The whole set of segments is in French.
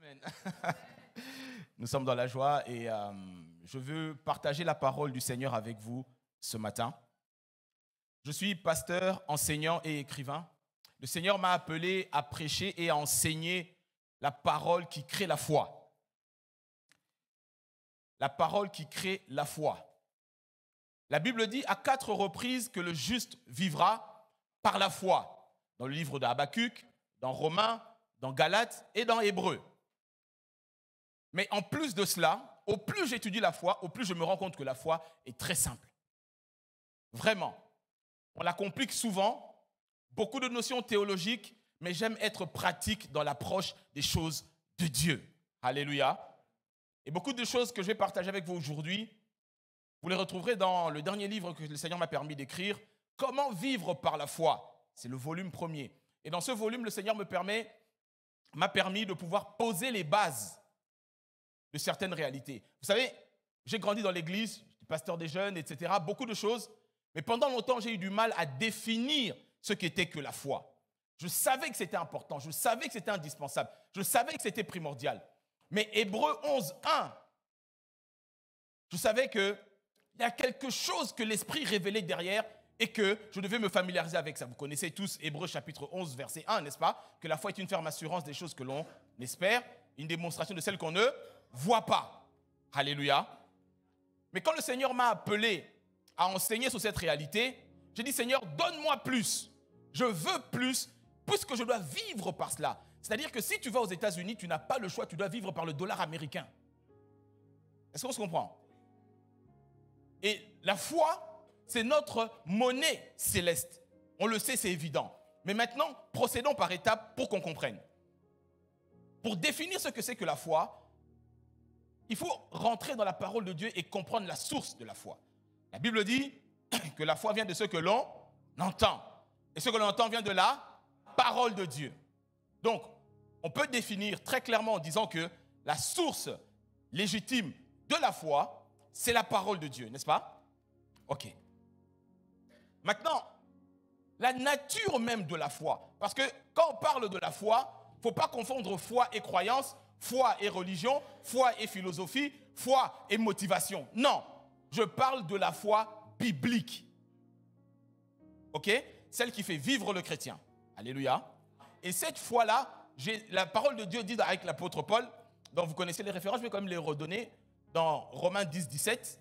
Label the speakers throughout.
Speaker 1: Amen. Nous sommes dans la joie et je veux partager la parole du Seigneur avec vous ce matin. Je suis pasteur, enseignant et écrivain. Le Seigneur m'a appelé à prêcher et à enseigner la parole qui crée la foi. La parole qui crée la foi. La Bible dit à 4 reprises que le juste vivra par la foi. Dans le livre de Habakkuk, dans Romains, dans Galates et dans Hébreux. Mais en plus de cela, au plus j'étudie la foi, au plus je me rends compte que la foi est très simple. Vraiment. On la complique souvent, beaucoup de notions théologiques, mais j'aime être pratique dans l'approche des choses de Dieu. Alléluia. Et beaucoup de choses que je vais partager avec vous aujourd'hui, vous les retrouverez dans le dernier livre que le Seigneur m'a permis d'écrire, « Comment vivre par la foi ». C'est le volume 1er. Et dans ce volume, le Seigneur m'a permis de pouvoir poser les bases de certaines réalités. Vous savez, j'ai grandi dans l'église, j'étais pasteur des jeunes, etc., beaucoup de choses, mais pendant longtemps, j'ai eu du mal à définir ce qu'était que la foi. Je savais que c'était important, je savais que c'était indispensable, je savais que c'était primordial. Mais Hébreux 11, 1, je savais qu'il y a quelque chose que l'Esprit révélait derrière et que je devais me familiariser avec ça. Vous connaissez tous Hébreux chapitre 11, verset 1, n'est-ce pas? Que la foi est une ferme assurance des choses que l'on espère, une démonstration de celles qu'on ne voit pas. Alléluia. Mais quand le Seigneur m'a appelé à enseigner sur cette réalité, j'ai dit, Seigneur, donne-moi plus. Je veux plus, puisque je dois vivre par cela. C'est-à-dire que si tu vas aux États-Unis, tu n'as pas le choix, tu dois vivre par le dollar américain. Est-ce qu'on se comprend? Et la foi, c'est notre monnaie céleste. On le sait, c'est évident. Mais maintenant, procédons par étapes pour qu'on comprenne. Pour définir ce que c'est que la foi, il faut rentrer dans la parole de Dieu et comprendre la source de la foi. La Bible dit que la foi vient de ce que l'on entend. Et ce que l'on entend vient de la parole de Dieu. Donc, on peut définir très clairement en disant que la source légitime de la foi, c'est la parole de Dieu, n'est-ce pas? Ok. Maintenant, la nature même de la foi. Parce que quand on parle de la foi, il ne faut pas confondre foi et croyance, foi et religion, foi et philosophie, foi et motivation. Non, je parle de la foi biblique. Ok? Celle qui fait vivre le chrétien. Alléluia. Et cette foi-là, la parole de Dieu dit avec l'apôtre Paul, dont vous connaissez les références, je vais quand même les redonner, dans Romains 10, 17,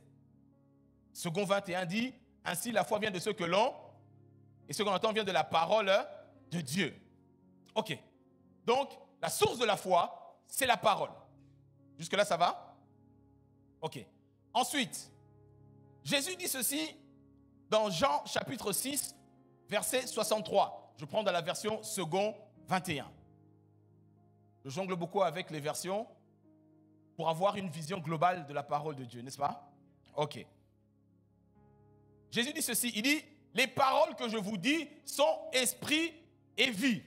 Speaker 1: second 21 dit, ainsi la foi vient de ce que l'on, et ce qu'on entend vient de la parole de Dieu. Ok. Donc, la source de la foi, c'est la parole. Jusque-là, ça va? Ok. Ensuite, Jésus dit ceci dans Jean chapitre 6, verset 63. Je prends dans la version second 21. Je jongle beaucoup avec les versions pour avoir une vision globale de la parole de Dieu, n'est-ce pas? Ok. Jésus dit ceci, il dit, les paroles que je vous dis sont esprit et vie.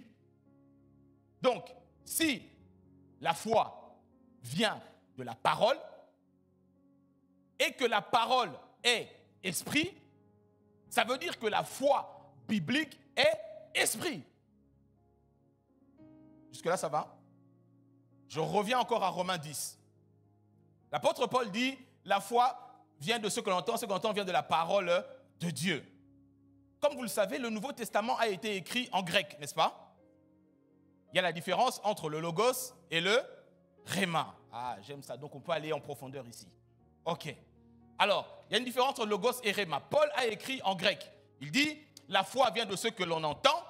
Speaker 1: Donc, si la foi vient de la parole et que la parole est esprit, ça veut dire que la foi biblique est esprit. Jusque-là, ça va? Je reviens encore à Romains 10. L'apôtre Paul dit, la foi vient de ce que l'on entend vient de la parole de Dieu. Comme vous le savez, le Nouveau Testament a été écrit en grec, n'est-ce pas? Il y a la différence entre le logos et le rhéma. Ah, j'aime ça, donc on peut aller en profondeur ici. Ok. Alors, il y a une différence entre logos et rhéma. Paul a écrit en grec. Il dit, la foi vient de ce que l'on entend,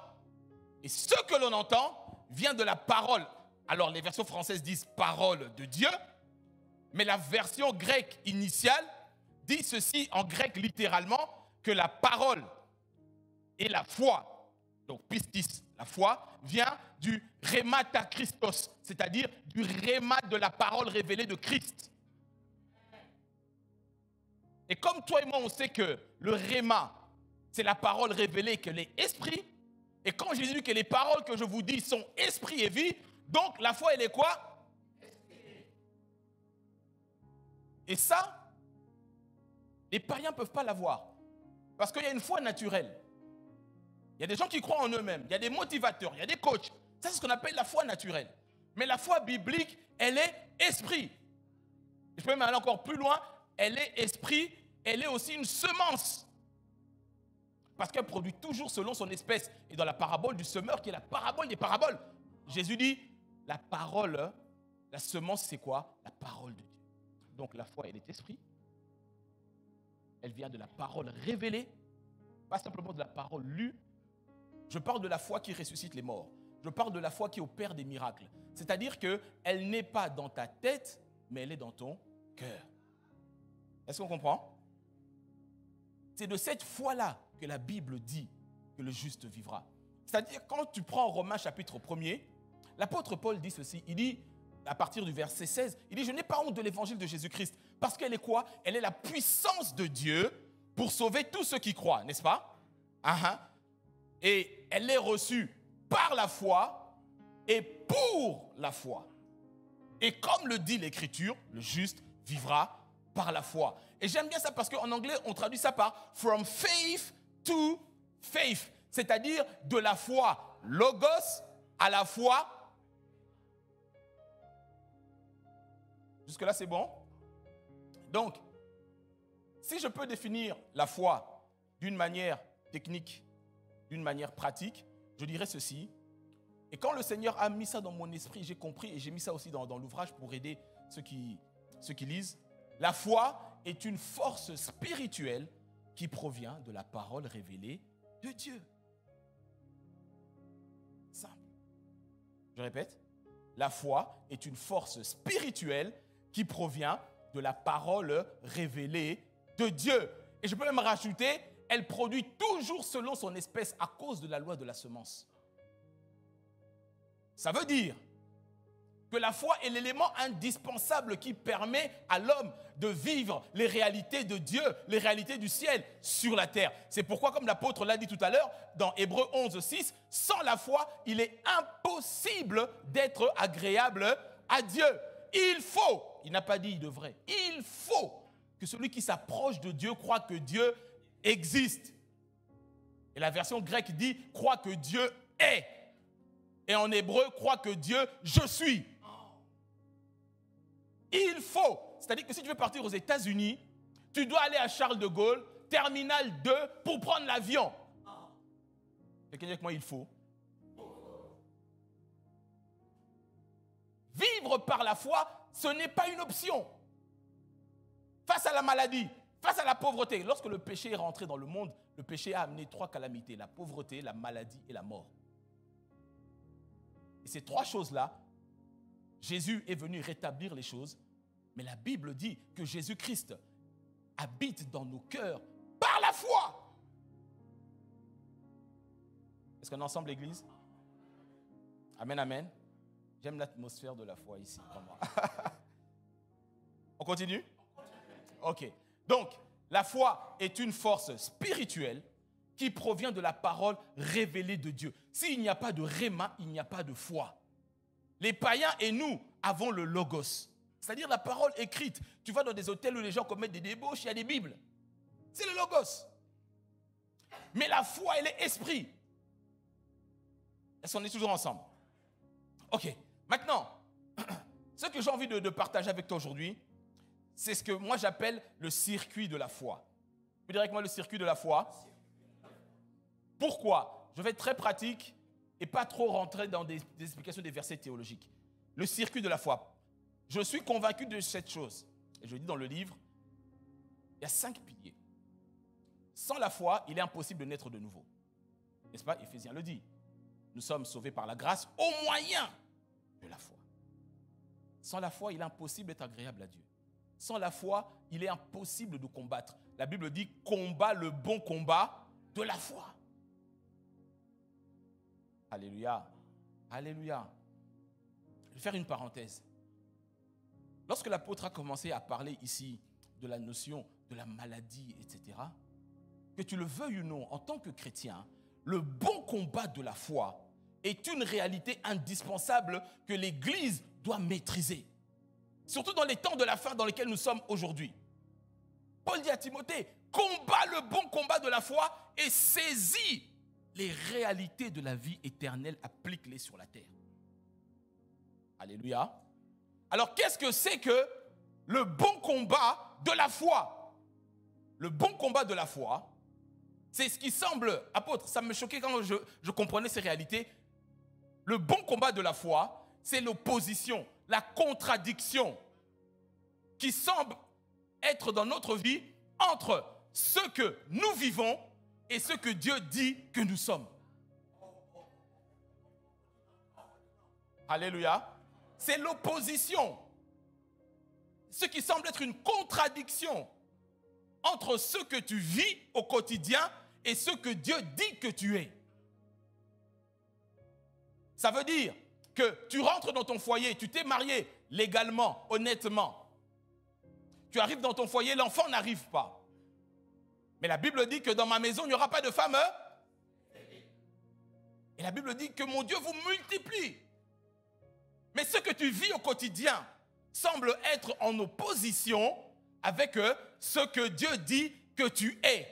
Speaker 1: et ce que l'on entend vient de la parole. Alors, les versions françaises disent parole de Dieu, mais la version grecque initiale dit ceci en grec littéralement, que la parole et la foi, donc pistis, la foi, vient du rhémata Christos, c'est-à-dire du rhéma de la parole révélée de Christ. Et comme toi et moi, on sait que le rhéma, c'est la parole révélée, qu'elle est esprit, et quand Jésus dit que les paroles que je vous dis sont esprit et vie, donc la foi, elle est quoi? Et ça, les païens ne peuvent pas l'avoir, parce qu'il y a une foi naturelle. Il y a des gens qui croient en eux-mêmes, il y a des motivateurs, il y a des coachs. Ça, c'est ce qu'on appelle la foi naturelle. Mais la foi biblique, elle est esprit. Je peux même aller encore plus loin. Elle est esprit, elle est aussi une semence. Parce qu'elle produit toujours selon son espèce. Et dans la parabole du semeur, qui est la parabole des paraboles, Jésus dit, la parole, la semence, c'est quoi? La parole de Dieu. Donc la foi, elle est esprit. Elle vient de la parole révélée, pas simplement de la parole lue. Je parle de la foi qui ressuscite les morts. Je parle de la foi qui opère des miracles. C'est-à-dire qu'elle n'est pas dans ta tête, mais elle est dans ton cœur. Est-ce qu'on comprend? C'est de cette foi-là que la Bible dit que le juste vivra. C'est-à-dire, quand tu prends Romains chapitre 1er, l'apôtre Paul dit ceci, il dit, à partir du verset 16, il dit, je n'ai pas honte de l'évangile de Jésus-Christ, parce qu'elle est quoi? Elle est la puissance de Dieu pour sauver tous ceux qui croient, n'est-ce pas? Et elle est reçue par la foi et pour la foi. Et comme le dit l'Écriture, le juste vivra par la foi. Et j'aime bien ça parce qu'en anglais, on traduit ça par « from faith to faith », c'est-à-dire de la foi logos à la foi. Jusque-là, c'est bon? Donc, si je peux définir la foi d'une manière technique, d'une manière pratique, je dirais ceci. Et quand le Seigneur a mis ça dans mon esprit, j'ai compris, et j'ai mis ça aussi dans l'ouvrage pour aider ceux qui lisent. La foi est une force spirituelle qui provient de la parole révélée de Dieu. Simple. Je répète, la foi est une force spirituelle qui provient de la parole révélée de Dieu. Et je peux même rajouter, elle produit toujours selon son espèce à cause de la loi de la semence. Ça veut dire que la foi est l'élément indispensable qui permet à l'homme de vivre les réalités de Dieu, les réalités du ciel sur la terre. C'est pourquoi, comme l'apôtre l'a dit tout à l'heure, dans Hébreux 11, 6, sans la foi, il est impossible d'être agréable à Dieu. Il n'a pas dit il devrait, il faut que celui qui s'approche de Dieu croit que Dieu existe. Et la version grecque dit croit que Dieu est. Et en hébreu, croit que Dieu, je suis. Il faut. C'est-à-dire que si tu veux partir aux États-Unis, tu dois aller à Charles de Gaulle, terminal 2, pour prendre l'avion. Quelqu'un dit avec moi, il faut. Vivre par la foi, ce n'est pas une option. Face à la maladie, face à la pauvreté, lorsque le péché est rentré dans le monde, le péché a amené 3 calamités, la pauvreté, la maladie et la mort. Et ces 3 choses-là, Jésus est venu rétablir les choses, mais la Bible dit que Jésus-Christ habite dans nos cœurs par la foi. Est-ce qu'on est ensemble, l'Église? Amen, amen. J'aime l'atmosphère de la foi ici, vraiment. On continue? Ok. Donc, la foi est une force spirituelle qui provient de la parole révélée de Dieu. S'il n'y a pas de réma, il n'y a pas de foi. Les païens et nous avons le logos, c'est-à-dire la parole écrite. Tu vas dans des hôtels où les gens commettent des débauches, il y a des bibles. C'est le logos. Mais la foi, elle est esprit. Est-ce qu'on est toujours ensemble? Ok. Maintenant, ce que j'ai envie de partager avec toi aujourd'hui, c'est ce que moi j'appelle le circuit de la foi. Tu peux dire avec moi le circuit de la foi? Pourquoi? Je vais être très pratique et pas trop rentrer dans des explications des versets théologiques. Le circuit de la foi. Je suis convaincu de cette chose. Et je le dis dans le livre, il y a 5 piliers. Sans la foi, il est impossible de naître de nouveau. N'est-ce pas? Éphésiens le dit. Nous sommes sauvés par la grâce au moyen de la foi. Sans la foi, il est impossible d'être agréable à Dieu. Sans la foi, il est impossible de combattre. La Bible dit « combat le bon combat de la foi ». Alléluia. Alléluia. Je vais faire une parenthèse. Lorsque l'apôtre a commencé à parler ici de la notion de la maladie, etc., que tu le veuilles ou non, en tant que chrétien, le bon combat de la foi est une réalité indispensable que l'Église doit maîtriser. Surtout dans les temps de la fin dans lesquels nous sommes aujourd'hui. Paul dit à Timothée, combat le bon combat de la foi et saisis les réalités de la vie éternelle, applique-les sur la terre. Alléluia. Alors, qu'est-ce que c'est que le bon combat de la foi? Le bon combat de la foi, c'est ce qui semble, apôtre, ça me choquait quand je comprenais ces réalités. Le bon combat de la foi, c'est l'opposition, la contradiction qui semble être dans notre vie entre ce que nous vivons et ce que Dieu dit que nous sommes. Alléluia. C'est l'opposition. Ce qui semble être une contradiction entre ce que tu vis au quotidien et ce que Dieu dit que tu es. Ça veut dire que tu rentres dans ton foyer, tu t'es marié légalement, honnêtement. Tu arrives dans ton foyer, l'enfant n'arrive pas. Mais la Bible dit que dans ma maison, il n'y aura pas de femme. Et la Bible dit que mon Dieu vous multiplie. Mais ce que tu vis au quotidien semble être en opposition avec ce que Dieu dit que tu es.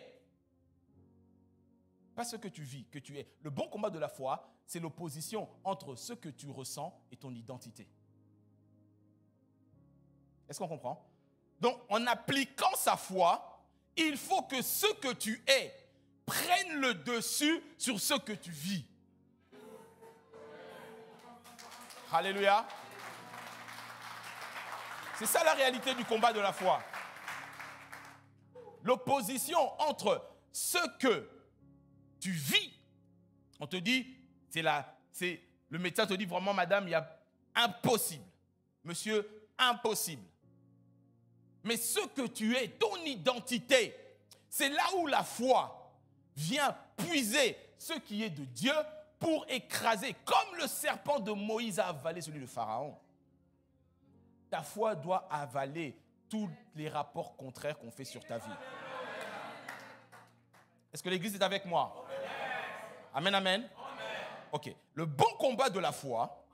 Speaker 1: Pas ce que tu vis, que tu es. Le bon combat de la foi, c'est l'opposition entre ce que tu ressens et ton identité. Est-ce qu'on comprend? Donc, en appliquant sa foi, il faut que ce que tu es prenne le dessus sur ce que tu vis. Alléluia. C'est ça la réalité du combat de la foi. L'opposition entre ce que tu vis, on te dit, le médecin te dit vraiment, madame, il y a impossible. Monsieur, impossible. Mais ce que tu es, ton identité, c'est là où la foi vient puiser ce qui est de Dieu pour écraser, comme le serpent de Moïse a avalé celui de Pharaon. Ta foi doit avaler tous les rapports contraires qu'on fait sur ta vie. Est-ce que l'Église est avec moi? Amen, amen. Ok. Le bon combat de la foi,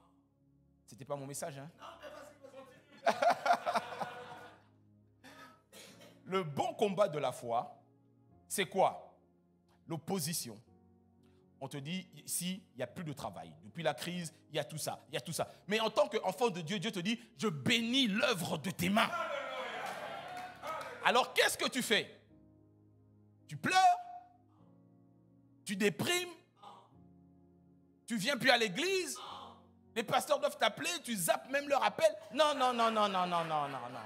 Speaker 1: c'était pas mon message, hein? Le bon combat de la foi, c'est quoi? L'opposition. On te dit, ici, il n'y a plus de travail. Depuis la crise, il y a tout ça, il y a tout ça. Mais en tant qu'enfant de Dieu, Dieu te dit, je bénis l'œuvre de tes mains. Alors, qu'est-ce que tu fais? Tu pleures? Tu déprimes? Tu viens plus à l'église? Les pasteurs doivent t'appeler, tu zappes même leur appel? Non, non, non, non, non, non, non, non, non.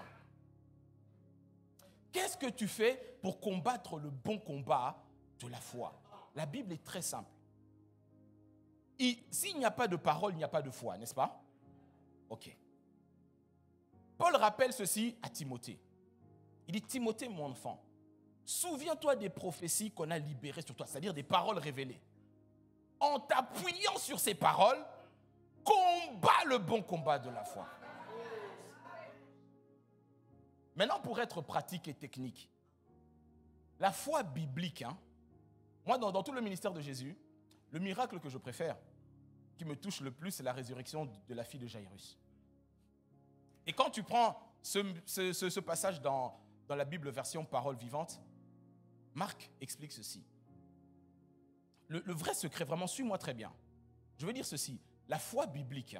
Speaker 1: Qu'est-ce que tu fais pour combattre le bon combat de la foi? La Bible est très simple. S'il n'y a pas de parole, il n'y a pas de foi, n'est-ce pas? Ok. Paul rappelle ceci à Timothée. Il dit, Timothée, mon enfant, souviens-toi des prophéties qu'on a libérées sur toi, c'est-à-dire des paroles révélées. En t'appuyant sur ces paroles, combat le bon combat de la foi. Maintenant, pour être pratique et technique, la foi biblique, moi, dans tout le ministère de Jésus, le miracle que je préfère, qui me touche le plus, c'est la résurrection de la fille de Jairus. Et quand tu prends ce passage dans la Bible version parole vivante, Marc explique ceci. Le vrai secret, vraiment, suis-moi très bien. Je veux dire ceci, la foi biblique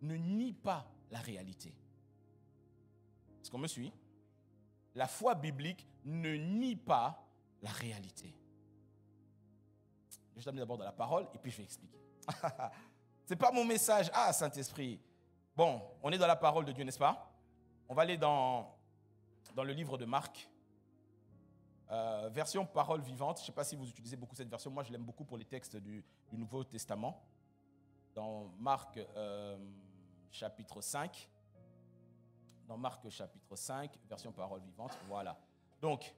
Speaker 1: ne nie pas la réalité. Est-ce qu'on me suit? La foi biblique ne nie pas la réalité. Je t'amène d'abord dans la parole et puis je vais expliquer. Ce n'est pas mon message. Ah, Saint-Esprit. Bon, on est dans la parole de Dieu, n'est-ce pas? On va aller dans le livre de Marc. Version parole vivante. Je ne sais pas si vous utilisez beaucoup cette version. Moi, je l'aime beaucoup pour les textes du Nouveau Testament. Dans Marc chapitre 5. Dans Marc chapitre 5, version parole vivante. Voilà. Donc,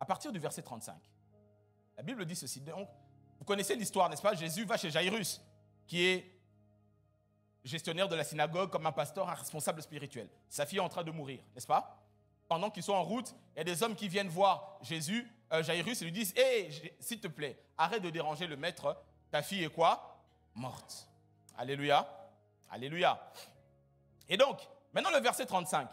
Speaker 1: à partir du verset 35, la Bible dit ceci. Donc, vous connaissez l'histoire, n'est-ce pas? Jésus va chez Jairus, qui est gestionnaire de la synagogue, comme un pasteur, un responsable spirituel. Sa fille est en train de mourir, n'est-ce pas? Pendant qu'ils sont en route, il y a des hommes qui viennent voir Jairus et lui disent, hey, s'il te plaît, arrête de déranger le maître, ta fille est quoi? Morte. Alléluia. Alléluia. Et donc, maintenant le verset 35.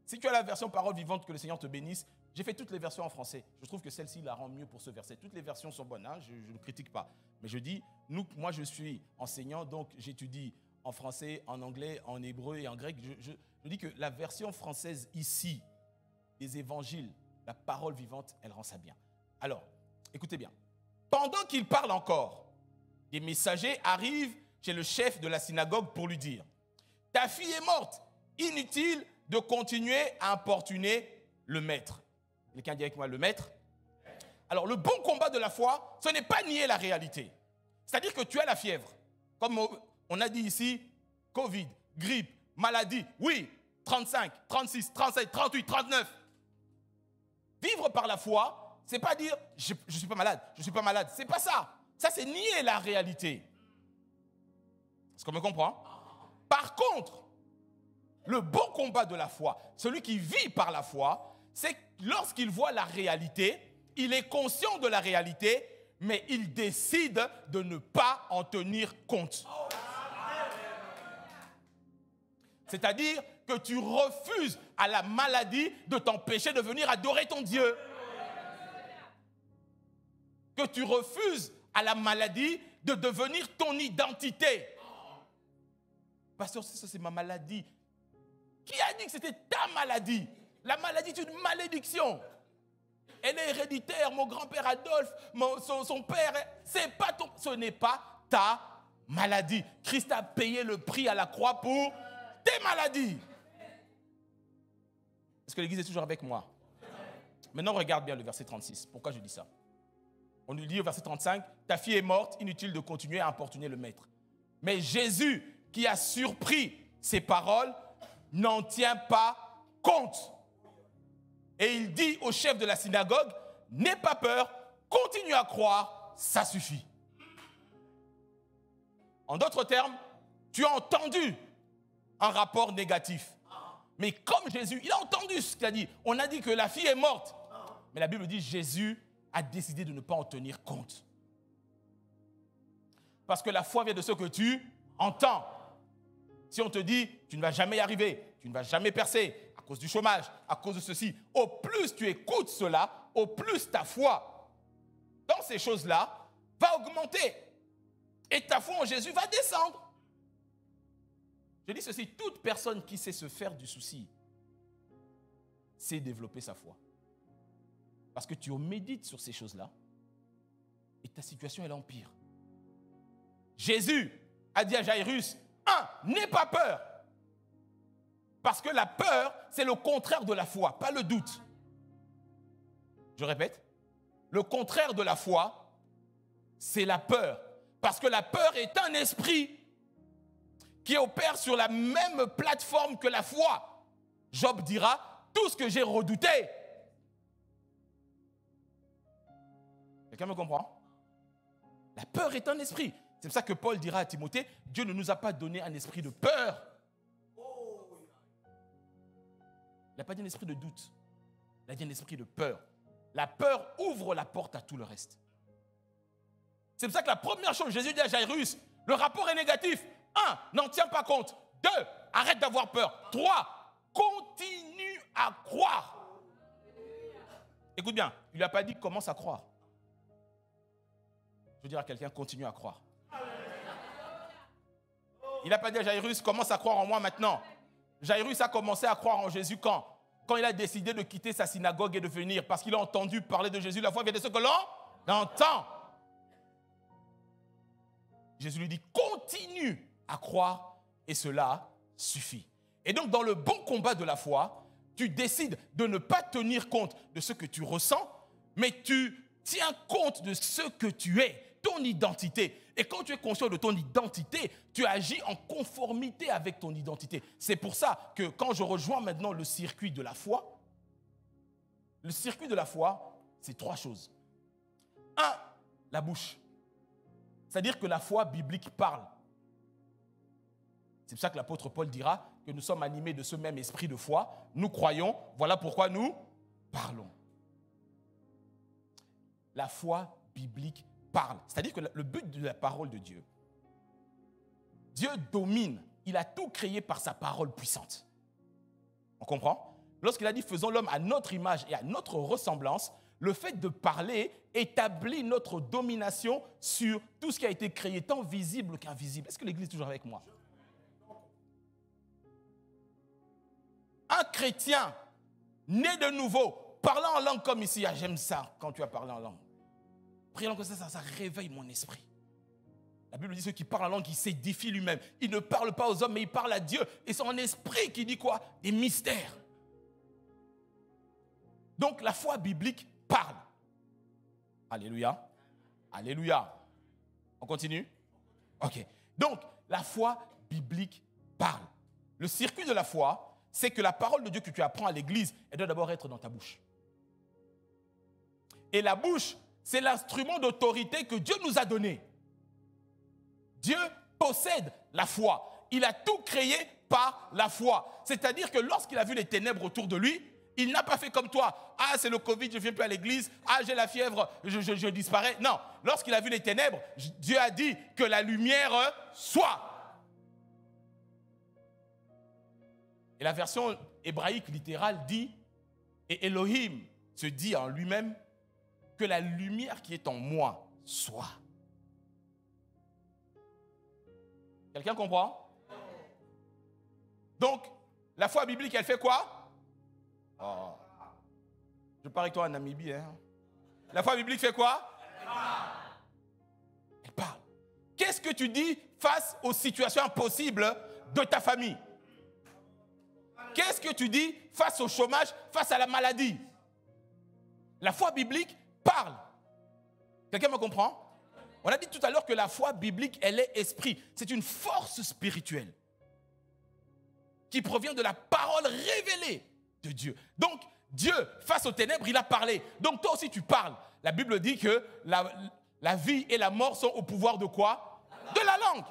Speaker 1: Si tu as la version parole vivante, que le Seigneur te bénisse, j'ai fait toutes les versions en français. Je trouve que celle-ci la rend mieux pour ce verset. Toutes les versions sont bonnes, hein, je ne critique pas. Mais je dis, moi je suis enseignant, donc j'étudie en français, en anglais, en hébreu et en grec. Je dis que la version française ici, des évangiles, la parole vivante, elle rend ça bien. Alors, écoutez bien. Pendant qu'il parle encore, des messagers arrivent chez le chef de la synagogue pour lui dire « Ta fille est morte, inutile de continuer à importuner le maître. » Quelqu'un dit avec moi le maître? Alors, le bon combat de la foi, ce n'est pas nier la réalité. C'est-à-dire que tu as la fièvre. Comme on a dit ici, Covid, grippe, maladie, oui, 35, 36, 37, 38, 39. Vivre par la foi, c'est pas dire je suis pas malade, je suis pas malade. C'est pas ça. Ça, c'est nier la réalité. Est-ce qu'on me comprend? Par contre, le bon combat de la foi, celui qui vit par la foi, c'est que lorsqu'il voit la réalité, il est conscient de la réalité, mais il décide de ne pas en tenir compte. C'est-à-dire que tu refuses à la maladie de t'empêcher de venir adorer ton Dieu. Que tu refuses à la maladie de devenir ton identité. Pasteur, ça c'est ma maladie. Qui a dit que c'était ta maladie? La maladie est une malédiction. Elle est héréditaire. Mon grand-père Adolphe, son père, ce n'est pas ta maladie. Christ a payé le prix à la croix pour tes maladies. Est-ce que l'Église est toujours avec moi? Maintenant, regarde bien le verset 36. Pourquoi je dis ça? On lui dit au verset 35, « Ta fille est morte, inutile de continuer à importuner le maître. » Mais Jésus, qui a surpris ces paroles, n'en tient pas compte. Et il dit au chef de la synagogue, « N'aie pas peur, continue à croire, ça suffit. » En d'autres termes, tu as entendu un rapport négatif. Mais comme Jésus, il a entendu ce qu'il a dit. On a dit que la fille est morte. Mais la Bible dit, Jésus a décidé de ne pas en tenir compte. Parce que la foi vient de ce que tu entends. Si on te dit, tu ne vas jamais y arriver, tu ne vas jamais percer, à cause du chômage, à cause de ceci, au plus tu écoutes cela, au plus ta foi dans ces choses-là va augmenter. Et ta foi en Jésus va descendre. Je dis ceci, toute personne qui sait se faire du souci, sait développer sa foi. Parce que tu médites sur ces choses-là et ta situation, elle empire. Jésus a dit à Jairus, n'aie pas peur. Parce que la peur, c'est le contraire de la foi, pas le doute. Je répète, le contraire de la foi, c'est la peur. Parce que la peur est un esprit qui opère sur la même plateforme que la foi. Job dira, tout ce que j'ai redouté. Quelqu'un me comprend? La peur est un esprit. C'est pour ça que Paul dira à Timothée, Dieu ne nous a pas donné un esprit de peur. Il n'a pas dit un esprit de doute. Il a dit un esprit de peur. La peur ouvre la porte à tout le reste. C'est pour ça que la première chose, Jésus dit à Jairus, le rapport est négatif. 1, n'en tiens pas compte. 2, arrête d'avoir peur. 3, continue à croire. Écoute bien, il ne lui a pas dit commence à croire. Je veux dire à quelqu'un, continue à croire. Il n'a pas dit à Jairus, commence à croire en moi maintenant. Jairus a commencé à croire en Jésus quand? Quand il a décidé de quitter sa synagogue et de venir, parce qu'il a entendu parler de Jésus. La foi vient de ce que l'on entend. Jésus lui dit, continue à croire et cela suffit. Et donc, dans le bon combat de la foi, tu décides de ne pas tenir compte de ce que tu ressens, mais tu tiens compte de ce que tu es, ton identité. Et quand tu es conscient de ton identité, tu agis en conformité avec ton identité. C'est pour ça que quand je rejoins maintenant le circuit de la foi, le circuit de la foi, c'est 3 choses. 1, la bouche. C'est-à-dire que la foi biblique parle. C'est pour ça que l'apôtre Paul dira que nous sommes animés de ce même esprit de foi. Nous croyons, voilà pourquoi nous parlons. La foi biblique parle. C'est-à-dire que le but de la parole de Dieu, Dieu domine. Il a tout créé par sa parole puissante. On comprend? lorsqu'il a dit faisons l'homme à notre image et à notre ressemblance, le fait de parler établit notre domination sur tout ce qui a été créé, tant visible qu'invisible. Est-ce que l'Église est toujours avec moi? Un chrétien né de nouveau, parlant en langue comme ici, ah, j'aime ça quand tu as parlé en langue. Priant comme ça réveille mon esprit. La Bible dit ceux qui parlent en langue, ils s'édifient lui-même. Il ne parle pas aux hommes, mais il parle à Dieu. Et c'est son esprit qui dit quoi? Des mystères. Donc la foi biblique parle. Alléluia. Alléluia. On continue? Ok. Donc la foi biblique parle. Le circuit de la foi, c'est que la parole de Dieu que tu apprends à l'église, elle doit d'abord être dans ta bouche. Et la bouche, c'est l'instrument d'autorité que Dieu nous a donné. Dieu possède la foi. Il a tout créé par la foi. C'est-à-dire que lorsqu'il a vu les ténèbres autour de lui, il n'a pas fait comme toi. Ah, c'est le Covid, je ne viens plus à l'église. Ah, j'ai la fièvre, je disparais. Non, lorsqu'il a vu les ténèbres, Dieu a dit que la lumière soit. Et la version hébraïque littérale dit, et Elohim se dit en lui-même, que la lumière qui est en moi soit. Quelqu'un comprend? Donc, la foi biblique, elle fait quoi? Oh. Je pars avec toi en Namibie. Hein? La foi biblique fait quoi? Elle parle. Qu'est-ce que tu dis face aux situations impossibles de ta famille? Qu'est-ce que tu dis face au chômage, face à la maladie? La foi biblique parle. Quelqu'un me comprend? On a dit tout à l'heure que la foi biblique, elle est esprit. C'est une force spirituelle qui provient de la parole révélée de Dieu. Donc, Dieu, face aux ténèbres, il a parlé. Donc, toi aussi, tu parles. La Bible dit que la vie et la mort sont au pouvoir de quoi? De la langue.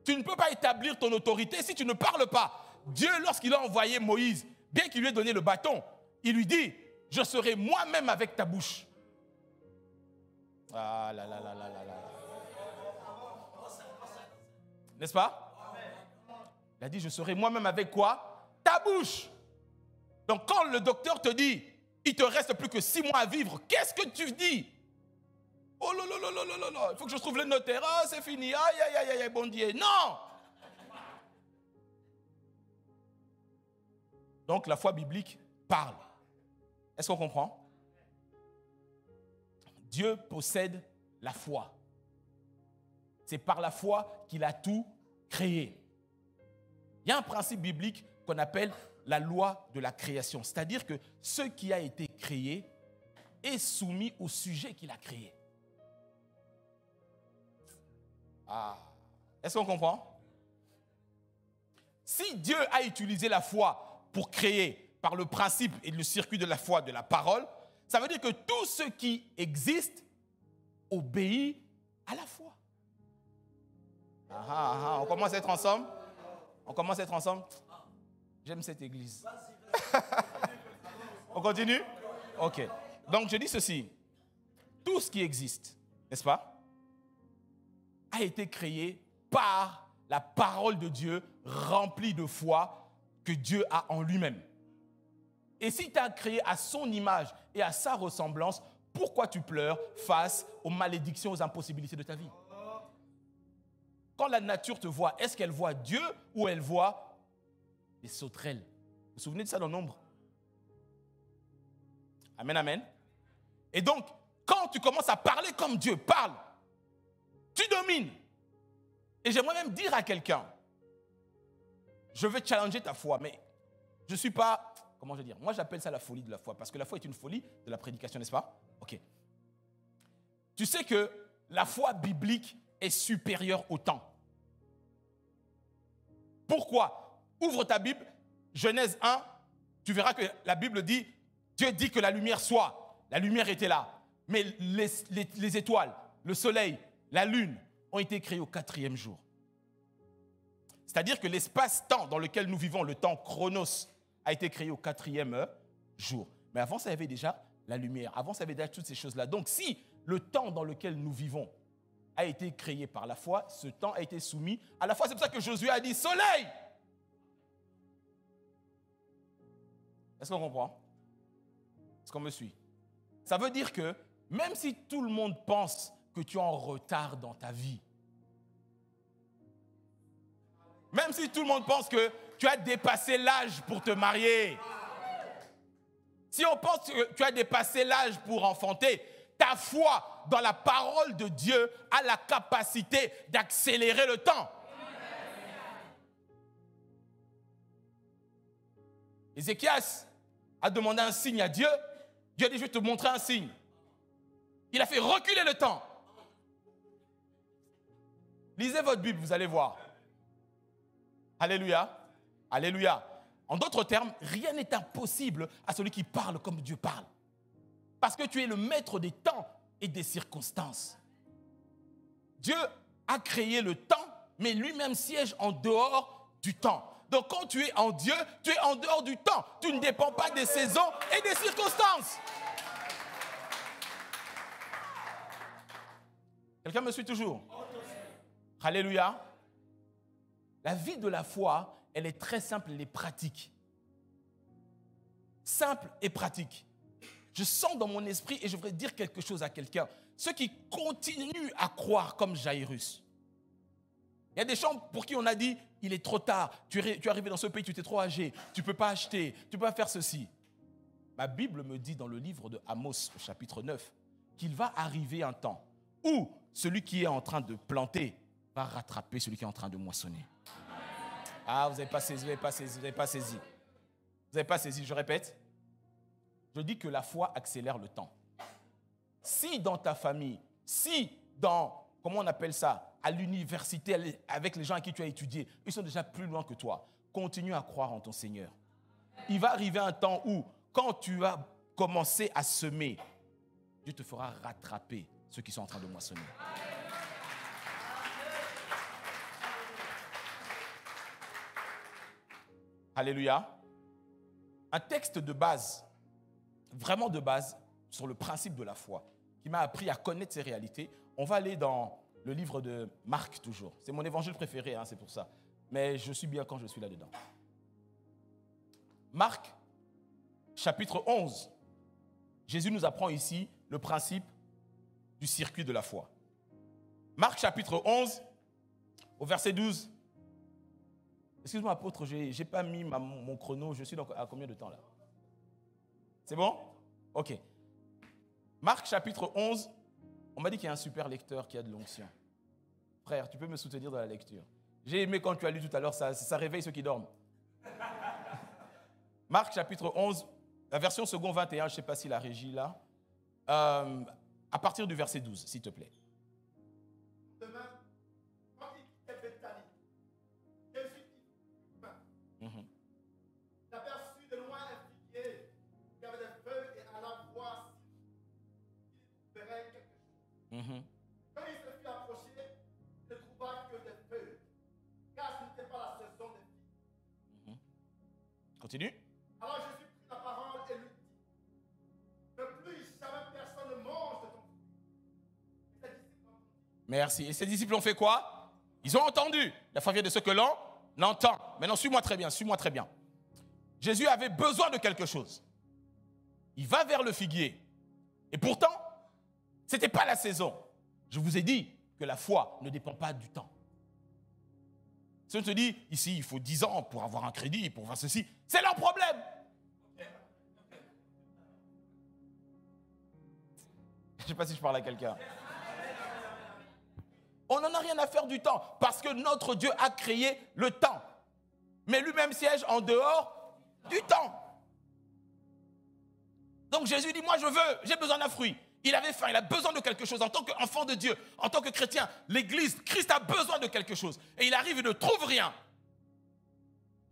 Speaker 1: Tu ne peux pas établir ton autorité si tu ne parles pas. Dieu, lorsqu'il a envoyé Moïse, bien qu'il lui ait donné le bâton, il lui dit, je serai moi-même avec ta bouche. Ah là là là là là là. N'est-ce pas? Il a dit, je serai moi-même avec quoi? Ta bouche. Donc quand le docteur te dit, il te reste plus que 6 mois à vivre, qu'est-ce que tu dis? Oh là là là là là là, il faut que je trouve le notaire, ah c'est fini, aïe aïe aïe aïe, bon Dieu. Non! Donc la foi biblique parle. Est-ce qu'on comprend? Dieu possède la foi. C'est par la foi qu'il a tout créé. Il y a un principe biblique qu'on appelle la loi de la création. C'est-à-dire que ce qui a été créé est soumis au sujet qu'il a créé. Ah, est-ce qu'on comprend? Si Dieu a utilisé la foi pour créer par le principe et le circuit de la foi, de la parole, ça veut dire que tout ce qui existe obéit à la foi. On commence à être ensemble? On commence à être ensemble? J'aime cette église. On continue? Ok. Donc je dis ceci. Tout ce qui existe, n'est-ce pas, a été créé par la parole de Dieu remplie de foi que Dieu a en lui-même. Et si tu as créé à son image et à sa ressemblance, pourquoi tu pleures face aux malédictions, aux impossibilités de ta vie? Quand la nature te voit, est-ce qu'elle voit Dieu ou elle voit des sauterelles? Vous vous souvenez de ça dans Nombre? Amen, amen. Et donc, quand tu commences à parler comme Dieu parle, tu domines. Et j'aimerais même dire à quelqu'un, je veux challenger ta foi, mais je ne suis pas, comment je vais dire, moi j'appelle ça la folie de la foi, parce que la foi est une folie de la prédication, n'est-ce pas? Ok. Tu sais que la foi biblique est supérieure au temps. Pourquoi? Ouvre ta Bible, Genèse 1, tu verras que la Bible dit, Dieu dit que la lumière soit. La lumière était là. Mais les étoiles, le soleil, la lune ont été créés au 4e jour. C'est-à-dire que l'espace-temps dans lequel nous vivons, le temps chronos, a été créé au 4e jour. Mais avant, ça y avait déjà la lumière. Avant, ça y avait déjà toutes ces choses-là. Donc, si le temps dans lequel nous vivons a été créé par la foi, ce temps a été soumis à la foi. C'est pour ça que Josué a dit « Soleil !» Est-ce qu'on comprend? Est-ce qu'on me suit? Ça veut dire que même si tout le monde pense que tu es en retard dans ta vie, même si tout le monde pense que tu as dépassé l'âge pour te marier, si on pense que tu as dépassé l'âge pour enfanter, ta foi dans la parole de Dieu a la capacité d'accélérer le temps. Ézéchias a demandé un signe à Dieu. Dieu a dit, je vais te montrer un signe. Il a fait reculer le temps. Lisez votre Bible, vous allez voir. Alléluia. Alléluia. En d'autres termes, rien n'est impossible à celui qui parle comme Dieu parle. Parce que tu es le maître des temps et des circonstances. Dieu a créé le temps, mais lui-même siège en dehors du temps. Donc quand tu es en Dieu, tu es en dehors du temps. Tu ne dépends pas des saisons et des circonstances. Quelqu'un me suit toujours? Alléluia. La vie de la foi, elle est très simple, elle est pratique. Simple et pratique. Je sens dans mon esprit et je voudrais dire quelque chose à quelqu'un. Ceux qui continuent à croire comme Jairus. Il y a des gens pour qui on a dit, il est trop tard, tu es arrivé dans ce pays, tu étais trop âgé, tu ne peux pas acheter, tu ne peux pas faire ceci. Ma Bible me dit dans le livre de Amos, au chapitre 9, qu'il va arriver un temps où celui qui est en train de planter va rattraper celui qui est en train de moissonner. Ah, vous n'avez pas saisi, vous n'avez pas saisi, vous n'avez pas saisi. Vous n'avez pas saisi, je répète. Je dis que la foi accélère le temps. Si dans ta famille, si dans, comment on appelle ça, à l'université, avec les gens à qui tu as étudié, ils sont déjà plus loin que toi, continue à croire en ton Seigneur. Il va arriver un temps où, quand tu vas commencer à semer, Dieu te fera rattraper ceux qui sont en train de moissonner. Alléluia. Un texte de base, vraiment de base, sur le principe de la foi, qui m'a appris à connaître ces réalités. On va aller dans le livre de Marc toujours. C'est mon évangile préféré, c'est pour ça. Mais je suis bien quand je suis là-dedans. Marc, chapitre 11. Jésus nous apprend ici le principe du circuit de la foi. Marc, chapitre 11, au verset 12. Excuse-moi, apôtre, je n'ai pas mis mon chrono. Je suis à combien de temps là? C'est bon? Ok. Marc, chapitre 11. On m'a dit qu'il y a un super lecteur qui a de l'onction. Frère, tu peux me soutenir dans la lecture. J'ai aimé quand tu as lu tout à l'heure, ça réveille ceux qui dorment. Marc, chapitre 11, la version second 21, je ne sais pas si la régie là. À partir du verset 12, s'il te plaît.
Speaker 2: Demain, quand il quittait Bethanie, Jésus dit, il aperçut de loin un figuier qui avait des feuilles et alla voir s'il verrait quelque chose. Quand il se fut approché, il ne trouva que des feuilles, car ce n'était pas la saison des figues.
Speaker 1: Continue.
Speaker 2: Alors Jésus prit la parole et lui dit, ne plus jamais personne ne mange de ton fruit.
Speaker 1: Merci. Et ses disciples ont fait quoi? Ils ont entendu. La foi vient de ce que l'on entend. Maintenant, suis-moi très bien, suis-moi très bien. Jésus avait besoin de quelque chose. Il va vers le figuier. Et pourtant, ce n'était pas la saison. Je vous ai dit que la foi ne dépend pas du temps. Si on te dit, ici, il faut 10 ans pour avoir un crédit, pour faire ceci, c'est leur problème. Je ne sais pas si je parle à quelqu'un. On n'en a rien à faire du temps, parce que notre Dieu a créé le temps. Mais lui-même siège en dehors du temps. Donc Jésus dit, moi je veux, j'ai besoin d'un fruit. Il avait faim, il a besoin de quelque chose. En tant qu'enfant de Dieu, en tant que chrétien, l'Église, Christ a besoin de quelque chose. Et il arrive et ne trouve rien.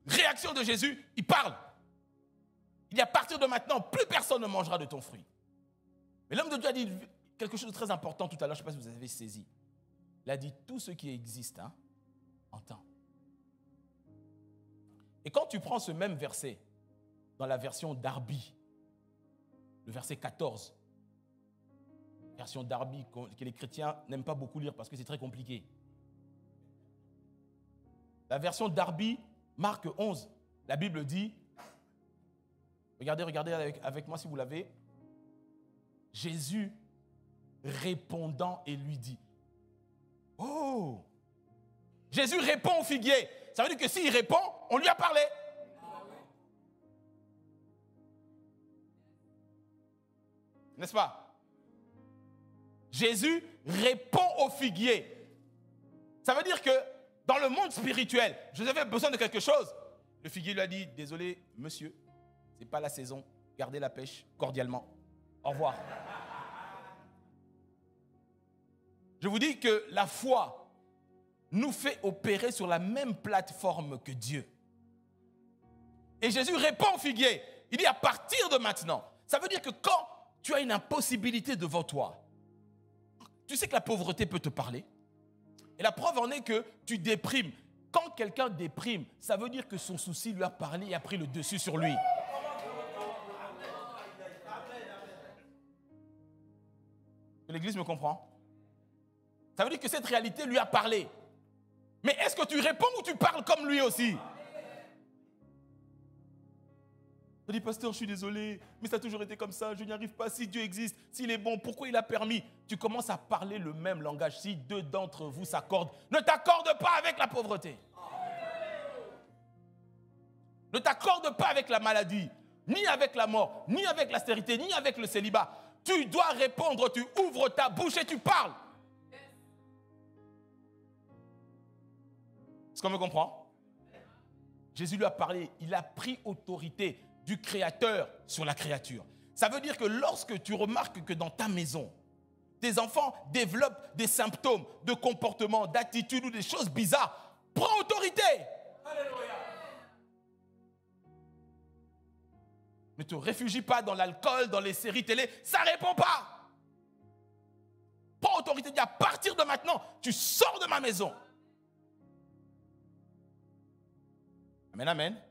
Speaker 1: Réaction de Jésus, il parle. Il dit, à partir de maintenant, plus personne ne mangera de ton fruit. Mais l'homme de Dieu a dit quelque chose de très important tout à l'heure, je ne sais pas si vous avez saisi. Il a dit, tout ce qui existe, entend. Et quand tu prends ce même verset, dans la version Darby, le verset 14, version Darby que les chrétiens n'aiment pas beaucoup lire parce que c'est très compliqué. La version Darby, Marc 11, la Bible dit, Regardez avec moi si vous l'avez. Jésus répondant et lui dit, oh, Jésus répond au figuier. Ça veut dire que s'il répond, on lui a parlé. N'est-ce pas? Jésus répond au figuier. Ça veut dire que dans le monde spirituel, Joseph avait besoin de quelque chose. Le figuier lui a dit, désolé, monsieur, ce n'est pas la saison, gardez la pêche cordialement. Au revoir. Je vous dis que la foi nous fait opérer sur la même plateforme que Dieu. Et Jésus répond au figuier. Il dit à partir de maintenant. Ça veut dire que quand tu as une impossibilité devant toi, tu sais que la pauvreté peut te parler. Et la preuve en est que tu déprimes. Quand quelqu'un déprime, ça veut dire que son souci lui a parlé et a pris le dessus sur lui. L'Église me comprend? Ça veut dire que cette réalité lui a parlé. Mais est-ce que tu réponds ou tu parles comme lui aussi? Je dis, pasteur, je suis désolé, mais ça a toujours été comme ça, je n'y arrive pas. Si Dieu existe, s'il est bon, pourquoi il a permis? Tu commences à parler le même langage. Si deux d'entre vous s'accordent, ne t'accorde pas avec la pauvreté. Ne t'accorde pas avec la maladie, ni avec la mort, ni avec la stérilité, ni avec le célibat. Tu dois répondre, tu ouvres ta bouche et tu parles. Est-ce qu'on me comprend? Jésus lui a parlé, il a pris autorité du Créateur sur la créature. Ça veut dire que lorsque tu remarques que dans ta maison, tes enfants développent des symptômes de comportement, d'attitude ou des choses bizarres, prends autorité. Alléluia. Ne te réfugie pas dans l'alcool, dans les séries télé, ça ne répond pas. Prends autorité, dis à partir de maintenant, tu sors de ma maison. Amen, amen.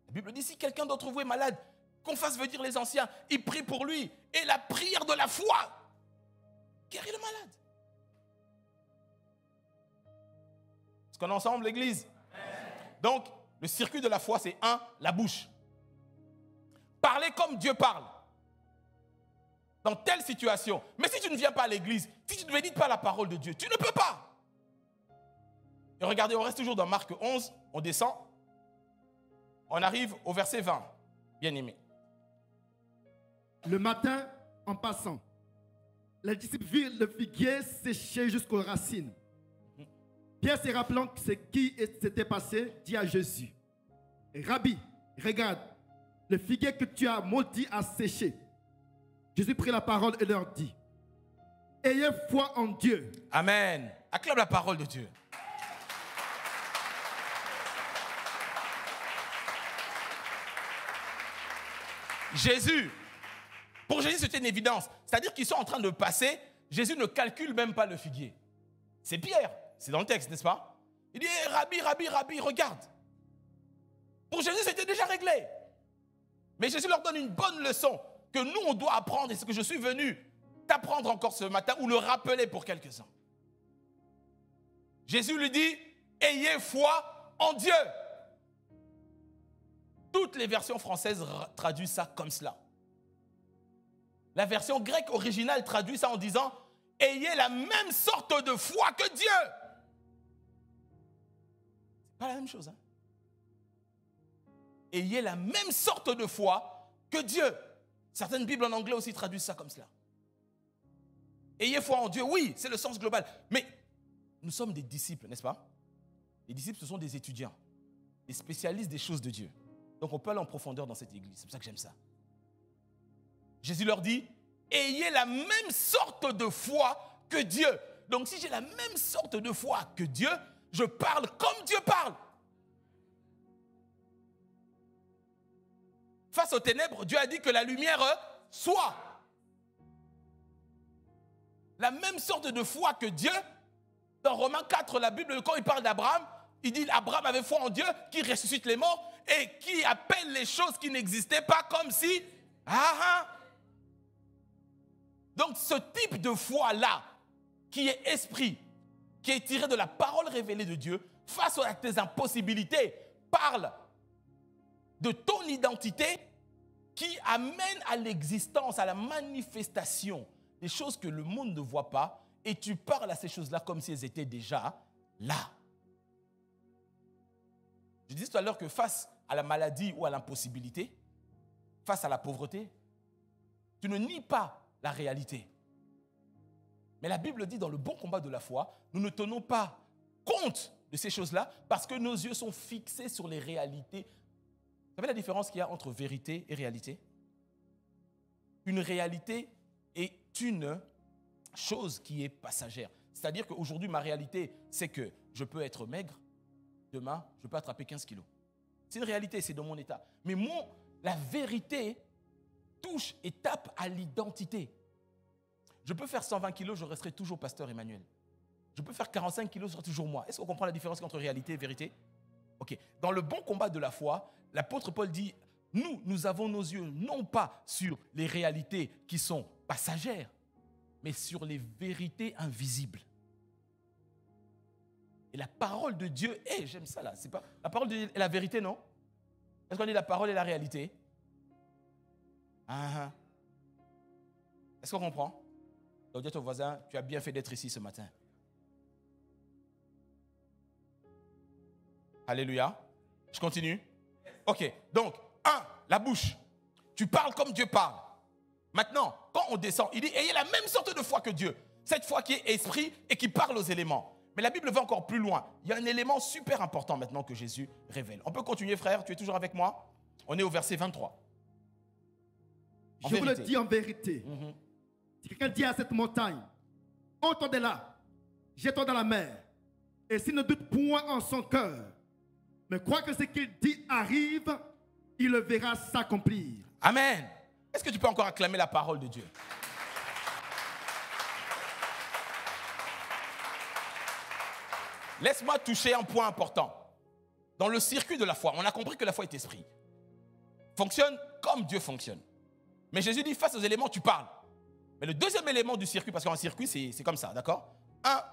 Speaker 1: La Bible dit, si quelqu'un d'entre vous est malade, qu'on fasse venir les anciens, ils prient pour lui. Et la prière de la foi guérit le malade. Est-ce qu'on est ensemble, l'Église? Donc, le circuit de la foi, c'est 1, la bouche. Parler comme Dieu parle. Dans telle situation. Mais si tu ne viens pas à l'Église, si tu ne médites pas la parole de Dieu, tu ne peux pas. Et regardez, on reste toujours dans Marc 11, on descend. On arrive au verset 20, bien aimé.
Speaker 2: Le matin, en passant, les disciples virent le figuier séché jusqu'aux racines. Pierre, se rappelant ce qui s'était passé, dit à Jésus, Rabbi, regarde, le figuier que tu as maudit a séché. Jésus prit la parole et leur dit, ayez foi en Dieu.
Speaker 1: Amen. Acclame la parole de Dieu. Jésus, pour Jésus c'était une évidence. C'est-à-dire qu'ils sont en train de passer, Jésus ne calcule même pas le figuier. C'est Pierre, c'est dans le texte, n'est-ce pas? Il dit, Rabbi, Rabbi, Rabbi, regarde. Pour Jésus c'était déjà réglé. Mais Jésus leur donne une bonne leçon que nous on doit apprendre, et c'est ce que je suis venu t'apprendre encore ce matin, ou le rappeler pour quelques-uns. Jésus lui dit, ayez foi en Dieu. Toutes les versions françaises traduisent ça comme cela. La version grecque originale traduit ça en disant « Ayez la même sorte de foi que Dieu ». C'est pas la même chose. Hein? Ayez la même sorte de foi que Dieu. Certaines Bibles en anglais aussi traduisent ça comme cela. Ayez foi en Dieu, oui, c'est le sens global. Mais nous sommes des disciples, n'est-ce pas? Les disciples, ce sont des étudiants, des spécialistes des choses de Dieu. Donc on peut aller en profondeur dans cette église. C'est pour ça que j'aime ça. Jésus leur dit, ayez la même sorte de foi que Dieu. Donc si j'ai la même sorte de foi que Dieu, je parle comme Dieu parle. Face aux ténèbres, Dieu a dit que la lumière soit. La même sorte de foi que Dieu. Dans Romains 4, la Bible, quand il parle d'Abraham, il dit Abraham avait foi en Dieu qui ressuscite les morts et qui appelle les choses qui n'existaient pas comme si... Donc ce type de foi-là, qui est esprit, qui est tiré de la parole révélée de Dieu, face à tes impossibilités, parle de ton identité qui amène à l'existence, à la manifestation des choses que le monde ne voit pas, et tu parles à ces choses-là comme si elles étaient déjà là. Je disais tout à l'heure que face à la maladie ou à l'impossibilité, face à la pauvreté, tu ne nies pas la réalité. Mais la Bible dit dans le bon combat de la foi, nous ne tenons pas compte de ces choses-là parce que nos yeux sont fixés sur les réalités. Vous savez la différence qu'il y a entre vérité et réalité? Une réalité est une chose qui est passagère. C'est-à-dire qu'aujourd'hui, ma réalité, c'est que je peux être maigre, demain, je peux attraper 15 kilos. C'est une réalité, c'est dans mon état. Mais la vérité touche et tape à l'identité. Je peux faire 120 kilos, je resterai toujours pasteur Emmanuel. Je peux faire 45 kilos, je serai toujours moi. Est-ce qu'on comprend la différence entre réalité et vérité? Ok. Dans le bon combat de la foi, l'apôtre Paul dit, nous avons nos yeux non pas sur les réalités qui sont passagères, mais sur les vérités invisibles. Et la parole de Dieu, j'aime ça là, c'est pas la parole de Dieu est la vérité, non? Est-ce qu'on dit la parole est la réalité? Est-ce qu'on comprend? Donc dis à ton voisin, tu as bien fait d'être ici ce matin. Alléluia. Je continue. Ok, donc, la bouche. Tu parles comme Dieu parle. Maintenant, quand on descend, il dit, ayez la même sorte de foi que Dieu. Cette foi qui est esprit et qui parle aux éléments. Mais la Bible va encore plus loin. Il y a un élément super important maintenant que Jésus révèle. On peut continuer, frère, tu es toujours avec moi? On est au verset 23.
Speaker 2: Je vous le dis en vérité. Si quelqu'un dit à cette montagne, ôte-toi de là, jette-toi dans la mer, et s'il ne doute point en son cœur, mais croit que ce qu'il dit arrive, il le verra s'accomplir.
Speaker 1: Amen. Est-ce que tu peux encore acclamer la parole de Dieu? Laisse-moi toucher un point important. Dans le circuit de la foi, on a compris que la foi est esprit. Fonctionne comme Dieu fonctionne. Mais Jésus dit, face aux éléments, tu parles. Mais le deuxième élément du circuit, parce qu'un circuit, c'est comme ça, d'accord? 1,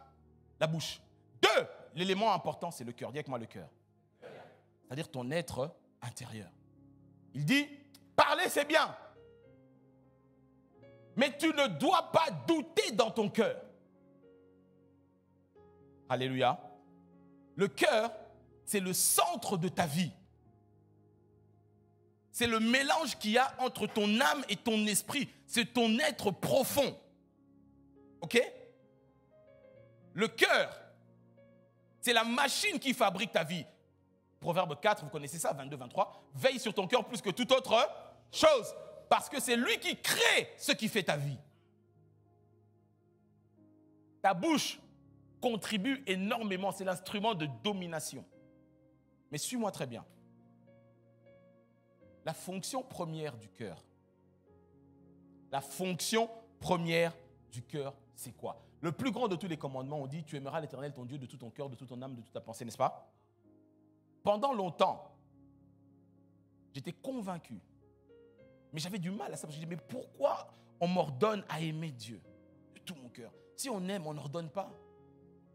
Speaker 1: la bouche. 2, l'élément important, c'est le cœur. Dis avec moi le cœur. C'est-à-dire ton être intérieur. Il dit, parler, c'est bien. Mais tu ne dois pas douter dans ton cœur. Alléluia. Le cœur, c'est le centre de ta vie. C'est le mélange qu'il y a entre ton âme et ton esprit. C'est ton être profond. Ok? Le cœur, c'est la machine qui fabrique ta vie. Proverbe 4, vous connaissez ça, 22-23. Veille sur ton cœur plus que toute autre chose. Parce que c'est lui qui crée ce qui fait ta vie. Ta bouche contribue énormément. C'est l'instrument de domination. Mais suis-moi très bien. La fonction première du cœur. La fonction première du cœur, c'est quoi? Le plus grand de tous les commandements, on dit, tu aimeras l'Éternel, ton Dieu, de tout ton cœur, de toute ton âme, de toute ta pensée, n'est-ce pas? Pendant longtemps, j'étais convaincu. Mais j'avais du mal à ça. Parce que je disais, mais pourquoi on m'ordonne à aimer Dieu de tout mon cœur? Si on aime, on n'ordonne pas.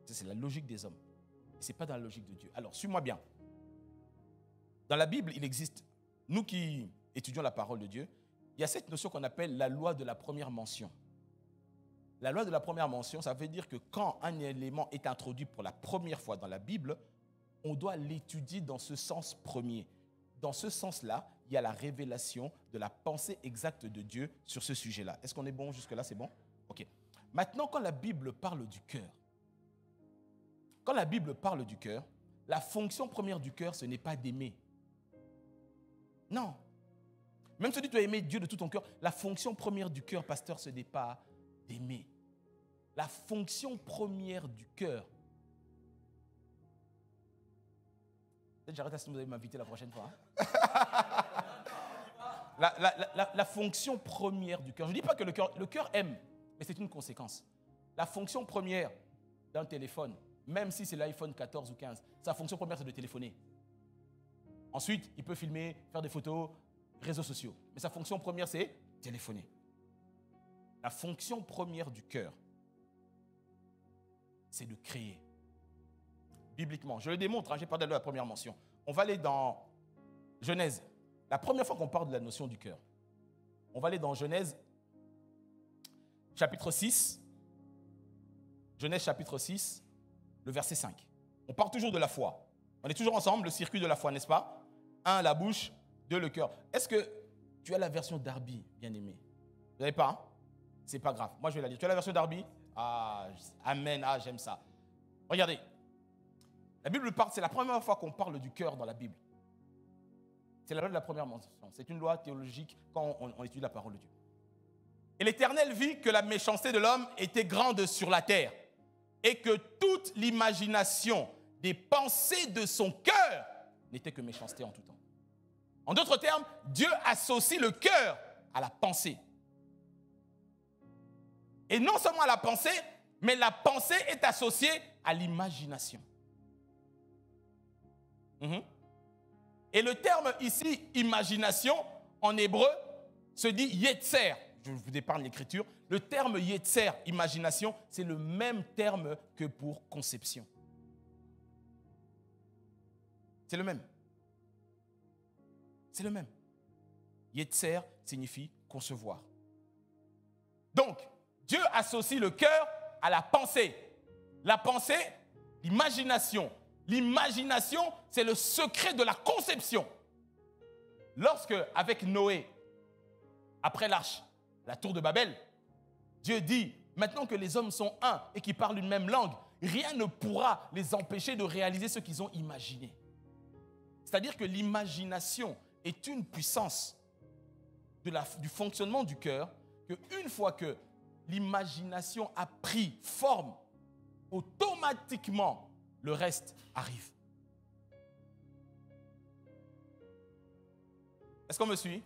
Speaker 1: Ça, c'est la logique des hommes. Et ce n'est pas dans la logique de Dieu. Alors, suis-moi bien. Dans la Bible, il existe, nous qui étudions la parole de Dieu, il y a cette notion qu'on appelle la loi de la première mention. La loi de la première mention, ça veut dire que quand un élément est introduit pour la première fois dans la Bible, on doit l'étudier dans ce sens premier. Dans ce sens-là, il y a la révélation de la pensée exacte de Dieu sur ce sujet-là. Est-ce qu'on est bon jusque-là? C'est bon? Ok. Maintenant, quand la Bible parle du cœur, la fonction première du cœur, ce n'est pas d'aimer. Non. Même si tu dois aimer Dieu de tout ton cœur, la fonction première du cœur, pasteur, ce n'est pas d'aimer. La fonction première du cœur. Peut-être j'arrête à ce que vous allez m'inviter la prochaine fois. La fonction première du cœur. Je ne dis pas que le cœur aime, mais c'est une conséquence. La fonction première d'un téléphone, même si c'est l'iPhone 14 ou 15, sa fonction première, c'est de téléphoner. Ensuite, il peut filmer, faire des photos, réseaux sociaux. Mais sa fonction première, c'est téléphoner. La fonction première du cœur, c'est de créer. Bibliquement, je le démontre, j'ai parlé de la première mention. On va aller dans Genèse. La première fois qu'on parle de la notion du cœur, On va aller dans Genèse, chapitre 6. Genèse, chapitre 6, le verset 5. On part toujours de la foi. On est toujours ensemble, le circuit de la foi, n'est-ce pas? 1, la bouche, 2, le cœur. Est-ce que tu as la version Darby, bien-aimé? Vous n'avez pas, hein? C'est pas grave. Moi, je vais la lire. Tu as la version Darby? Ah, amen. Ah, j'aime ça. Regardez. La Bible parle, c'est la première fois qu'on parle du cœur dans la Bible. C'est la loi de la première mention. C'est une loi théologique quand on étudie la parole de Dieu. Et l'Éternel vit que la méchanceté de l'homme était grande sur la terre et que toute l'imagination des pensées de son cœur n'était que méchanceté en tout temps. En d'autres termes, Dieu associe le cœur à la pensée. Et non seulement à la pensée, mais la pensée est associée à l'imagination. Et le terme ici, imagination, en hébreu, se dit yetzer. Je vous épargne l'écriture. Le terme yetzer, imagination, c'est le même terme que pour conception. C'est le même. C'est le même. Yetzer signifie concevoir. Donc, Dieu associe le cœur à la pensée. La pensée, l'imagination. L'imagination, c'est le secret de la conception. Lorsque, avec Noé, après l'arche, la tour de Babel, Dieu dit, maintenant que les hommes sont un et qu'ils parlent une même langue, rien ne pourra les empêcher de réaliser ce qu'ils ont imaginé. C'est-à-dire que l'imagination est une puissance du fonctionnement du cœur, qu'une fois que l'imagination a pris forme, automatiquement, le reste arrive. Est-ce qu'on me suit?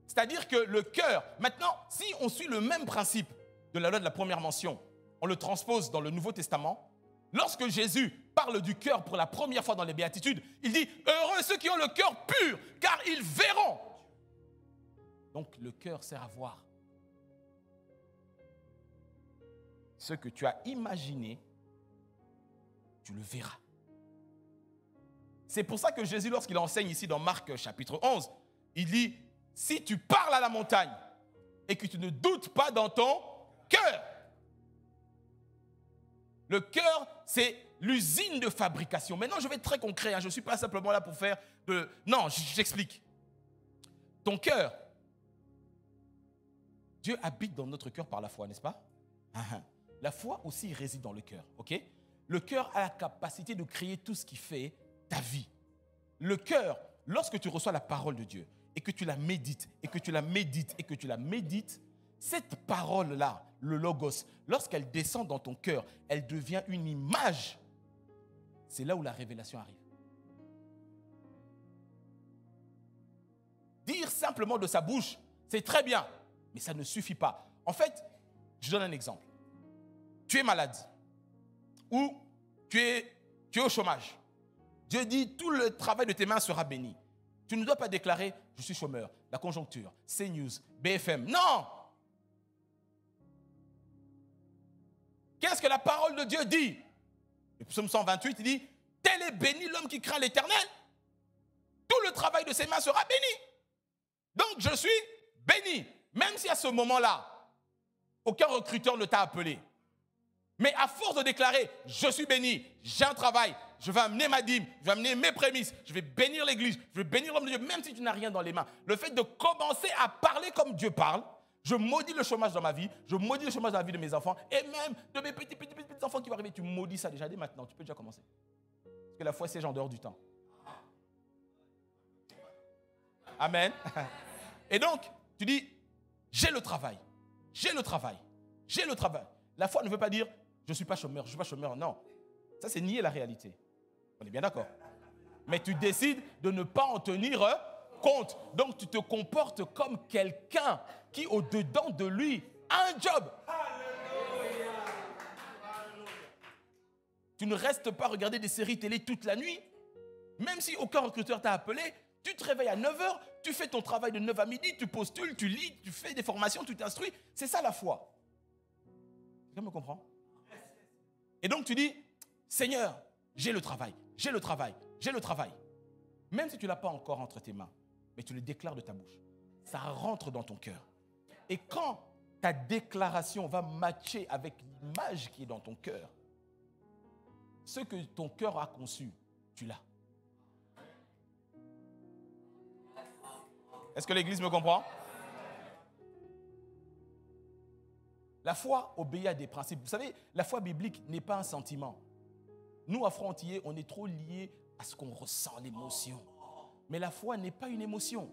Speaker 1: C'est-à-dire que le cœur, maintenant, si on suit le même principe de la loi de la première mention, on le transpose dans le Nouveau Testament, lorsque Jésus parle du cœur pour la première fois dans les Béatitudes, il dit « Heureux ceux qui ont le cœur pur, car ils verront ». Donc le cœur sert à voir. Ce que tu as imaginé, tu le verras. C'est pour ça que Jésus, lorsqu'il enseigne ici dans Marc chapitre 11, il dit, si tu parles à la montagne et que tu ne doutes pas dans ton cœur. Le cœur, c'est l'usine de fabrication. Maintenant, je vais être très concret, hein, je ne suis pas simplement là pour faire de... Non, j'explique. Ton cœur, Dieu habite dans notre cœur par la foi, n'est-ce pas? La foi aussi réside dans le cœur, ok? Le cœur a la capacité de créer tout ce qui fait ta vie. Le cœur, lorsque tu reçois la parole de Dieu et que tu la médites, et que tu la médites, et que tu la médites, cette parole-là, le logos, lorsqu'elle descend dans ton cœur, elle devient une image. C'est là où la révélation arrive. Dire simplement de sa bouche, c'est très bien, mais ça ne suffit pas. En fait, je donne un exemple. Tu es malade ou tu es au chômage. Dieu dit, tout le travail de tes mains sera béni. Tu ne dois pas déclarer, je suis chômeur, la conjoncture, CNews, BFM. Non! Qu'est-ce que la parole de Dieu dit? Le psaume 128, il dit, tel est béni l'homme qui craint l'Éternel. Tout le travail de ses mains sera béni. Donc je suis béni. Même si à ce moment-là, aucun recruteur ne t'a appelé. Mais à force de déclarer, je suis béni, j'ai un travail, je vais amener ma dîme, je vais amener mes prémices, je vais bénir l'église, je vais bénir l'homme de Dieu, même si tu n'as rien dans les mains. Le fait de commencer à parler comme Dieu parle, je maudis le chômage dans ma vie, je maudis le chômage dans la vie de mes enfants, et même de mes petits enfants qui vont arriver, tu maudis ça déjà dès maintenant, tu peux déjà commencer. Parce que la foi, c'est en dehors du temps. Amen. Et donc, tu dis, j'ai le travail, j'ai le travail, j'ai le travail. La foi ne veut pas dire, je ne suis pas chômeur, je ne suis pas chômeur. Non, ça c'est nier la réalité. On est bien d'accord. Mais tu décides de ne pas en tenir compte. Donc tu te comportes comme quelqu'un qui au-dedans de lui a un job. Tu ne restes pas regarder des séries télé toute la nuit. Même si aucun recruteur t'a appelé, tu te réveilles à 9h, tu fais ton travail de 9 à midi, tu postules, tu lis, tu fais des formations, tu t'instruis. C'est ça la foi. Tu me comprends? Et donc tu dis, Seigneur, j'ai le travail, j'ai le travail, j'ai le travail. Même si tu ne l'as pas encore entre tes mains, mais tu le déclares de ta bouche. ça rentre dans ton cœur. Et quand ta déclaration va matcher avec l'image qui est dans ton cœur, ce que ton cœur a conçu, tu l'as. Est-ce que l'Église me comprend? La foi obéit à des principes. Vous savez, la foi biblique n'est pas un sentiment. Nous, à Frontier, on est trop liés à ce qu'on ressent, l'émotion. Mais la foi n'est pas une émotion.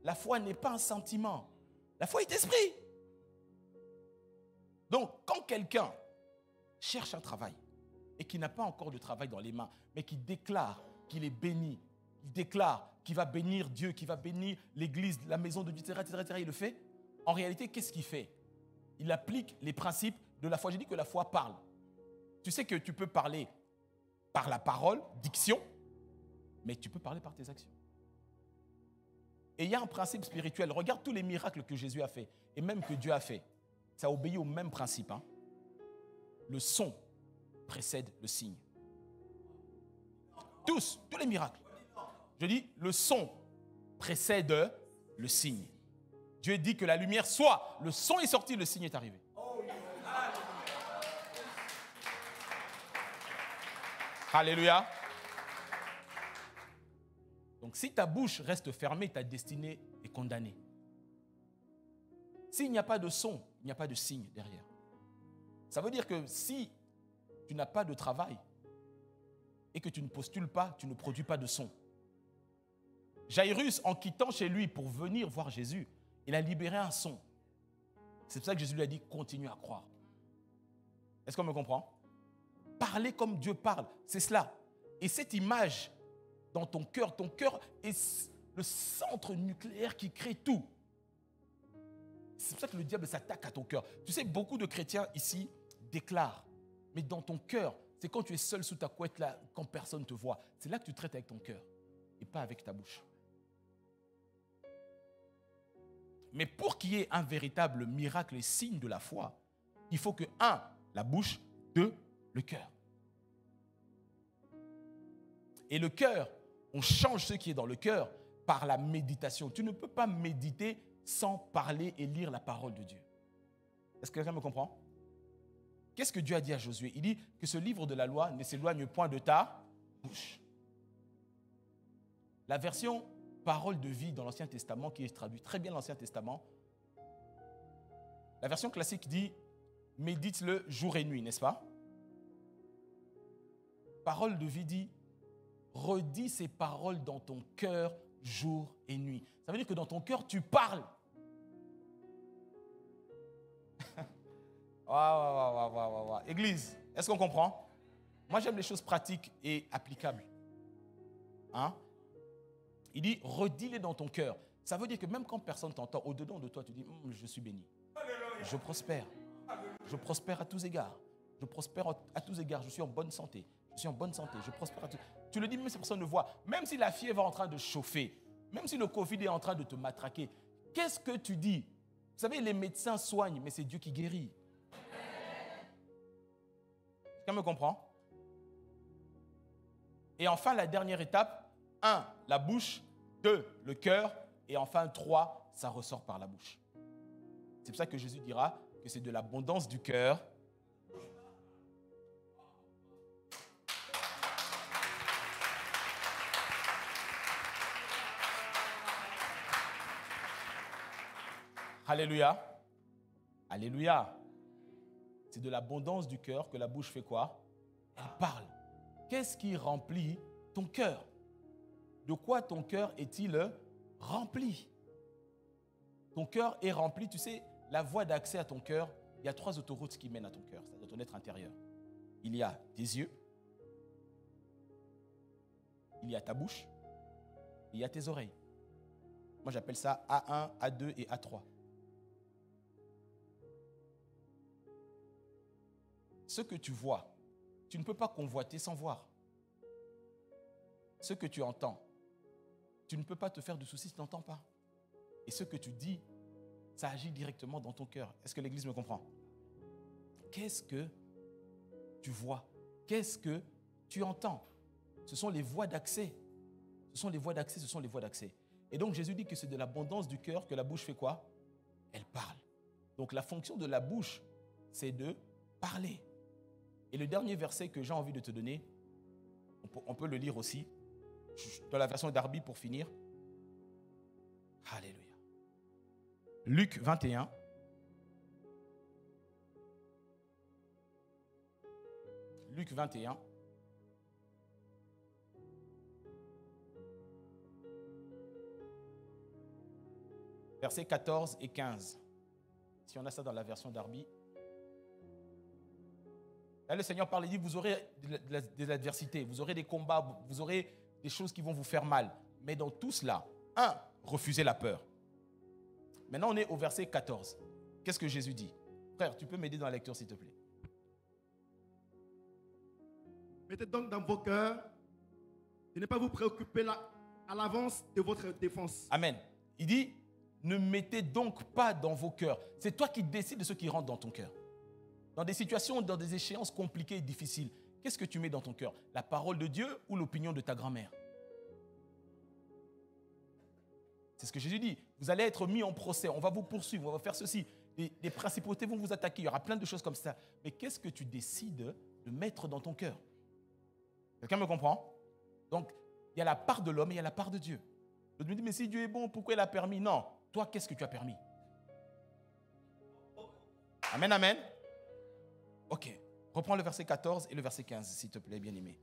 Speaker 1: La foi n'est pas un sentiment. La foi est esprit. Donc, quand quelqu'un cherche un travail et qui n'a pas encore de travail dans les mains, mais qui déclare qu'il est béni, il déclare qu'il va bénir Dieu, qu'il va bénir l'église, la maison de Dieu, etc., il le fait. En réalité, qu'est-ce qu'il fait? Il applique les principes de la foi. J'ai dit que la foi parle. Tu sais que tu peux parler par la parole, diction, mais tu peux parler par tes actions. Et il y a un principe spirituel. Regarde tous les miracles que Jésus a fait, et même que Dieu a fait. Ça obéit au même principe. Le son précède le signe. Tous les miracles. Je dis, le son précède le signe. Dieu dit que la lumière soit, le son est sorti, le signe est arrivé. Alléluia. Donc si ta bouche reste fermée, ta destinée est condamnée. S'il n'y a pas de son, il n'y a pas de signe derrière. Ça veut dire que si tu n'as pas de travail et que tu ne postules pas, tu ne produis pas de son. Jairus, en quittant chez lui pour venir voir Jésus, il a libéré un son. C'est pour ça que Jésus lui a dit, continue à croire. Est-ce qu'on me comprend? Parler comme Dieu parle, c'est cela. Et cette image dans ton cœur est le centre nucléaire qui crée tout. C'est pour ça que le diable s'attaque à ton cœur. Tu sais, beaucoup de chrétiens ici déclarent, mais dans ton cœur, c'est quand tu es seul sous ta couette, là, quand personne ne te voit. C'est là que tu traites avec ton cœur et pas avec ta bouche. Mais pour qu'il y ait un véritable miracle et signe de la foi, il faut que, 1, la bouche, 2, le cœur. Et le cœur, on change ce qui est dans le cœur par la méditation. Tu ne peux pas méditer sans parler et lire la parole de Dieu. Est-ce que quelqu'un me comprend? Qu'est-ce que Dieu a dit à Josué? Il dit que ce livre de la loi ne s'éloigne point de ta bouche. La version parole de vie dans l'Ancien Testament, qui traduit très bien l'Ancien Testament, la version classique dit « médite-le jour et nuit », n'est-ce pas? Parole de vie dit « redis ces paroles dans ton cœur jour et nuit ». Ça veut dire que dans ton cœur, tu parles. Église, est-ce qu'on comprend? Moi, j'aime les choses pratiques et applicables. Il dit, redis-les dans ton cœur. Ça veut dire que même quand personne t'entend, au-dedans de toi, tu dis, je suis béni. Je prospère. Je prospère à tous égards. Je prospère à tous égards. Je suis en bonne santé. Je suis en bonne santé. Je prospère à tous. Tu le dis même si personne ne voit. Même si la fièvre est en train de chauffer. Même si le Covid est en train de te matraquer. Qu'est-ce que tu dis? Vous savez, les médecins soignent, mais c'est Dieu qui guérit. Quelqu'un me comprend? Et enfin, la dernière étape, 1, la bouche, 2, le cœur, et enfin 3, ça ressort par la bouche. C'est pour ça que Jésus dira que c'est de l'abondance du cœur. Alléluia. Alléluia. C'est de l'abondance du cœur que la bouche fait quoi? Elle parle. Qu'est-ce qui remplit ton cœur? De quoi ton cœur est-il rempli? Ton cœur est rempli, tu sais, la voie d'accès à ton cœur, il y a 3 autoroutes qui mènent à ton cœur, c'est à ton être intérieur. Il y a tes yeux, il y a ta bouche, et il y a tes oreilles. Moi, j'appelle ça A1, A2 et A3. Ce que tu vois, tu ne peux pas convoiter sans voir. Ce que tu entends, tu ne peux pas te faire de soucis si tu n'entends pas. Et ce que tu dis, ça agit directement dans ton cœur. Est-ce que l'Église me comprend? Qu'est-ce que tu vois? Qu'est-ce que tu entends? Ce sont les voies d'accès. Ce sont les voies d'accès, ce sont les voies d'accès. Et donc Jésus dit que c'est de l'abondance du cœur que la bouche fait quoi? Elle parle. Donc la fonction de la bouche, c'est de parler. Et le dernier verset que j'ai envie de te donner, on peut le lire aussi, dans la version d'Arby pour finir. Alléluia. Luc 21. Luc 21. Versets 14 et 15. Si on a ça dans la version d'Arby. Là, le Seigneur parle et dit, vous aurez des adversités, vous aurez des combats, vous aurez des choses qui vont vous faire mal. Mais dans tout cela, refusez la peur. Maintenant, on est au verset 14. Qu'est-ce que Jésus dit? Frère, tu peux m'aider dans la lecture, s'il te plaît?
Speaker 2: Mettez donc dans vos cœurs de ne pas vous préoccuper à l'avance de votre défense.
Speaker 1: Amen. Il dit, ne mettez donc pas dans vos cœurs. C'est toi qui décides de ce qui rentre dans ton cœur. Dans des situations, dans des échéances compliquées et difficiles, qu'est-ce que tu mets dans ton cœur? La parole de Dieu ou l'opinion de ta grand-mère? C'est ce que Jésus dit. Vous allez être mis en procès, on va vous poursuivre, on va faire ceci. Des principautés vont vous attaquer, il y aura plein de choses comme ça. Mais qu'est-ce que tu décides de mettre dans ton cœur? Quelqu'un me comprend? Donc, il y a la part de l'homme et il y a la part de Dieu. Je me dis, mais si Dieu est bon, pourquoi il a permis? Non. Toi, qu'est-ce que tu as permis? Amen, amen. Ok. Reprends le verset 14 et le verset 15, s'il te plaît, bien-aimé.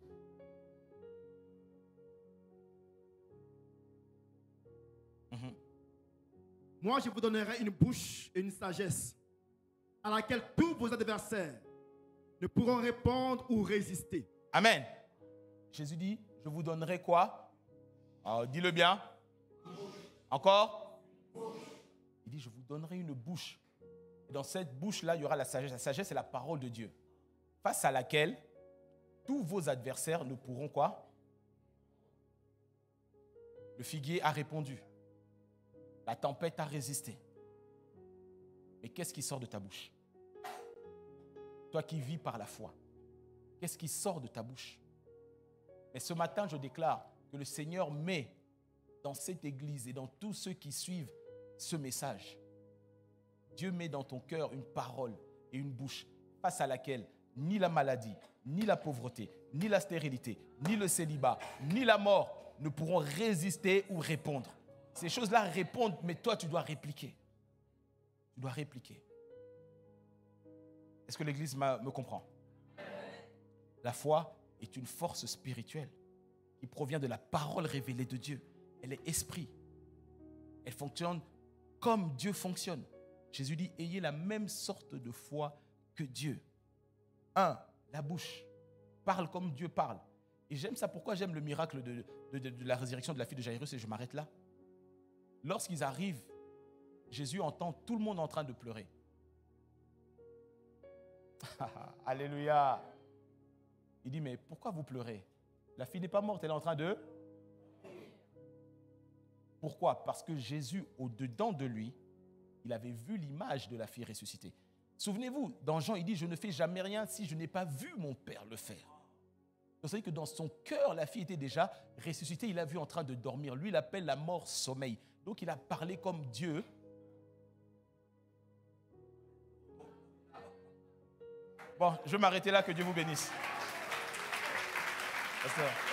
Speaker 2: Moi, je vous donnerai une bouche et une sagesse à laquelle tous vos adversaires ne pourront répondre ou résister.
Speaker 1: Amen. Jésus dit, je vous donnerai quoi? Alors, dis-le bien. Encore? Il dit, je vous donnerai une bouche. Et dans cette bouche-là, il y aura la sagesse. La sagesse, c'est la parole de Dieu. Face à laquelle tous vos adversaires ne pourront quoi? Le figuier a répondu. La tempête a résisté. Mais qu'est-ce qui sort de ta bouche? Toi qui vis par la foi, qu'est-ce qui sort de ta bouche? Mais ce matin, je déclare que le Seigneur met dans cette église et dans tous ceux qui suivent ce message, Dieu met dans ton cœur une parole et une bouche face à laquelle ni la maladie, ni la pauvreté, ni la stérilité, ni le célibat, ni la mort ne pourront résister ou répondre. Ces choses-là répondent, mais toi, tu dois répliquer. Tu dois répliquer. Est-ce que l'Église me comprend? La foi est une force spirituelle qui provient de la parole révélée de Dieu. Elle est esprit. Elle fonctionne comme Dieu fonctionne. Jésus dit, ayez la même sorte de foi que Dieu. La bouche. Parle comme Dieu parle. Et j'aime ça. Pourquoi j'aime le miracle de la résurrection de la fille de Jairus, et je m'arrête là. Lorsqu'ils arrivent, Jésus entend tout le monde en train de pleurer. Alléluia. Il dit, mais pourquoi vous pleurez? La fille n'est pas morte, elle est en train de... Pourquoi? Parce que Jésus, au-dedans de lui, il avait vu l'image de la fille ressuscitée. Souvenez-vous, dans Jean, il dit, je ne fais jamais rien si je n'ai pas vu mon Père le faire. Vous savez que dans son cœur, la fille était déjà ressuscitée. Il l'a vu en train de dormir. Lui, il appelle la mort sommeil. Donc, il a parlé comme Dieu. Bon, je vais m'arrêter là. Que Dieu vous bénisse. Pasteur.